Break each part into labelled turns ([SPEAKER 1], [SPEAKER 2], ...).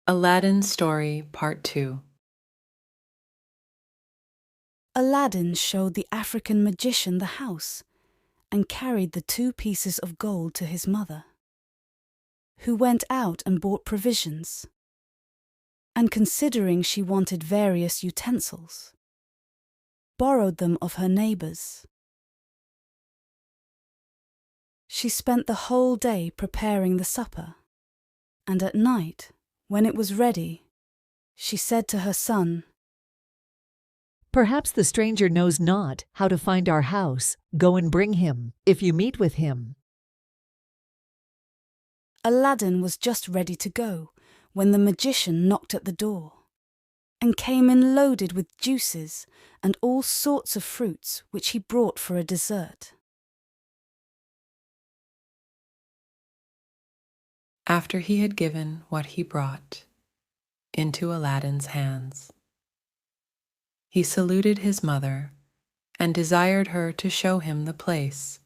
[SPEAKER 1] Aladdin's Story Part 2.
[SPEAKER 2] Aladdin showed the African magician the house and carried the 2 pieces of gold to his mother, who went out and bought provisions. And considering she wanted various utensils, borrowed them of her neighbours. She spent the whole day preparing the supper, and at night, when it was ready, she said to her son,
[SPEAKER 3] "Perhaps the stranger knows not how to find our house. Go and bring him, if you meet with him."
[SPEAKER 2] Aladdin was just ready to go when the magician knocked at the door and came in loaded with juices and all sorts of fruits which he brought for a dessert.
[SPEAKER 1] After he had given what he brought into Aladdin's hands, he saluted his mother and desired her to show him the place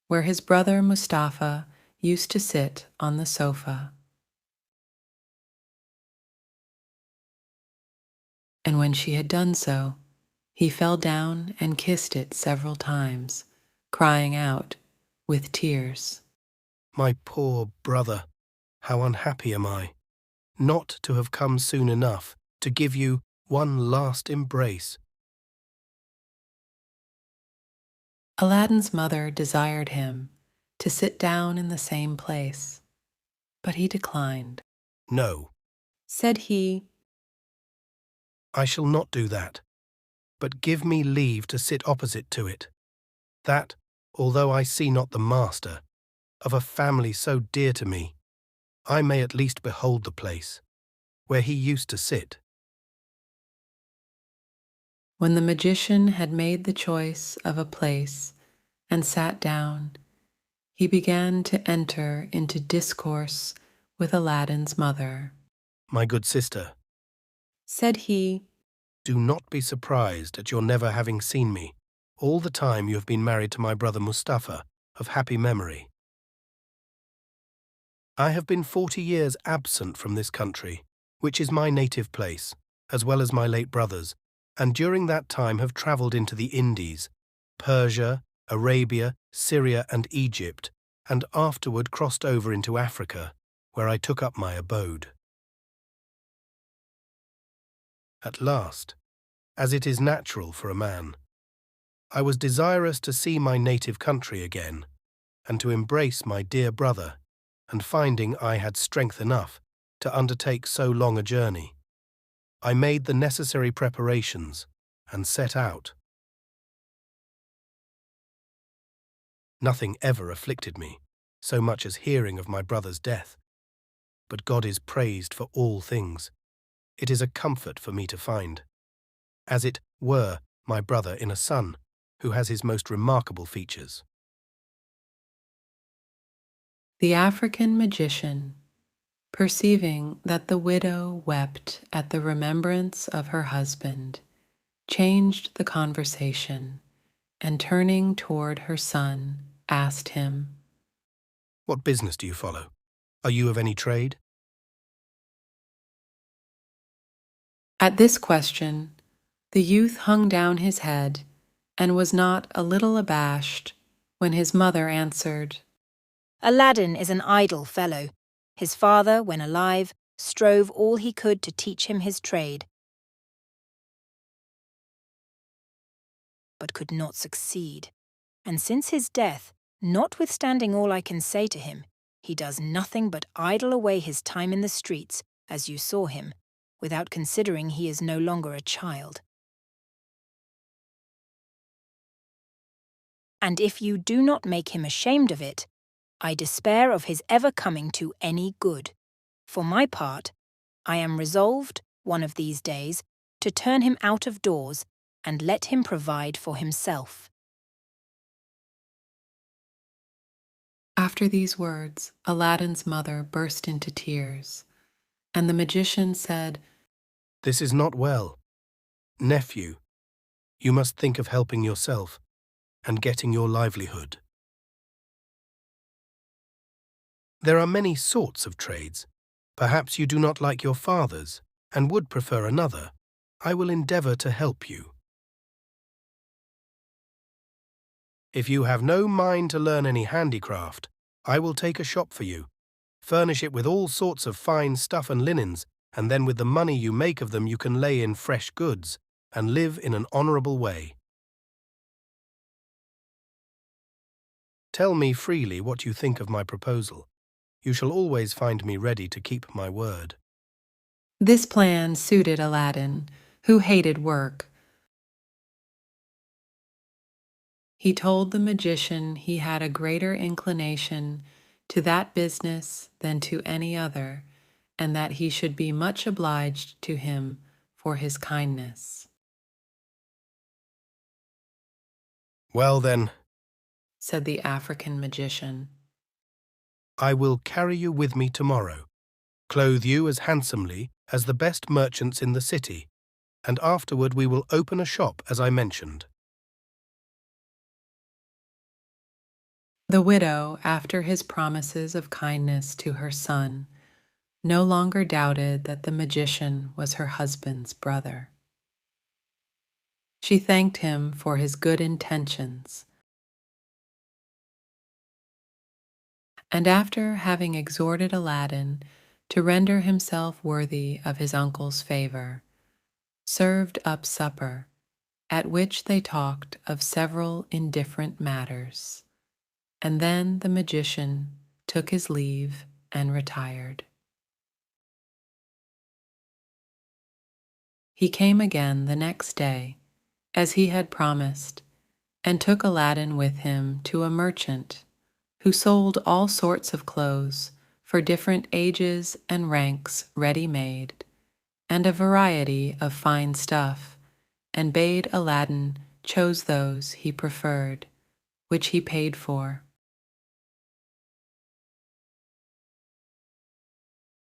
[SPEAKER 1] where his brother Mustafa used to sit on the sofa. And when she had done so, he fell down and kissed it several times, crying out with tears,
[SPEAKER 4] "My poor brother, how unhappy am I, not to have come soon enough to give you one last embrace."
[SPEAKER 1] Aladdin's mother desired him to sit down in the same place, but he declined.
[SPEAKER 4] "No,
[SPEAKER 1] Said he,
[SPEAKER 4] I shall not do that, but give me leave to sit opposite to it, that, although I see not the master of a family so dear to me, I may at least behold the place where he used to sit."
[SPEAKER 1] When the magician had made the choice of a place and sat down, he began to enter into discourse with Aladdin's mother.
[SPEAKER 4] "My good sister,
[SPEAKER 1] Said he,
[SPEAKER 4] do not be surprised at your never having seen me all the time you have been married to my brother Mustafa of happy memory. I have been 40 years absent from this country, which is my native place, as well as my late brother's, and during that time have travelled into the Indies, Persia, Arabia, Syria and Egypt, and afterward crossed over into Africa, where I took up my abode. At last, as it is natural for a man, I was desirous to see my native country again, and to embrace my dear brother, and finding I had strength enough to undertake so long a journey, I made the necessary preparations and set out. Nothing ever afflicted me so much as hearing of my brother's death, but God is praised for all things. It is a comfort for me to find, as it were, my brother in a son who has his most remarkable features."
[SPEAKER 1] the African magician, perceiving that the widow wept at the remembrance of her husband, changed the conversation, and turning toward her son, asked him,
[SPEAKER 4] "What business do you follow? Are you of any trade?"
[SPEAKER 1] At this question, the youth hung down his head and was not a little abashed when his mother answered,
[SPEAKER 5] "Aladdin is an idle fellow. His father, when alive, strove all he could to teach him his trade, but could not succeed. And since his death, notwithstanding all I can say to him, he does nothing but idle away his time in the streets, as you saw him, without considering he is no longer a child. And if you do not make him ashamed of it, I despair of his ever coming to any good. For my part, I am resolved, one of these days, to turn him out of doors and let him provide for himself."
[SPEAKER 1] After these words, Aladdin's mother burst into tears, and the magician said,
[SPEAKER 4] "This is not well. Nephew, you must think of helping yourself and getting your livelihood. There are many sorts of trades, Perhaps you do not like your father's and would prefer another. I will endeavour to help you. If you have no mind to learn any handicraft, I will take a shop for you. Furnish it with all sorts of fine stuff and linens, and then with the money you make of them you can lay in fresh goods and live in an honourable way. Tell me freely what you think of my proposal. You shall always find me ready to keep my word.
[SPEAKER 1] This plan suited Aladdin, who hated work. He told the magician he had a greater inclination to that business than to any other, and that he should be much obliged to him for his kindness.
[SPEAKER 4] Well then,
[SPEAKER 1] Said the African magician,
[SPEAKER 4] I will carry you with me tomorrow, clothe you as handsomely as the best merchants in the city, and afterward we will open a shop as I mentioned.
[SPEAKER 1] The widow, after his promises of kindness to her son, no longer doubted that the magician was her husband's brother. She thanked him for his good intentions, and after having exhorted Aladdin to render himself worthy of his uncle's favor, served up supper, at which they talked of several indifferent matters, and then the magician took his leave and retired. He came again the next day, as he had promised, and took Aladdin with him to a merchant who sold all sorts of clothes for different ages and ranks ready-made, and a variety of fine stuff, and bade Aladdin choose those he preferred, which he paid for.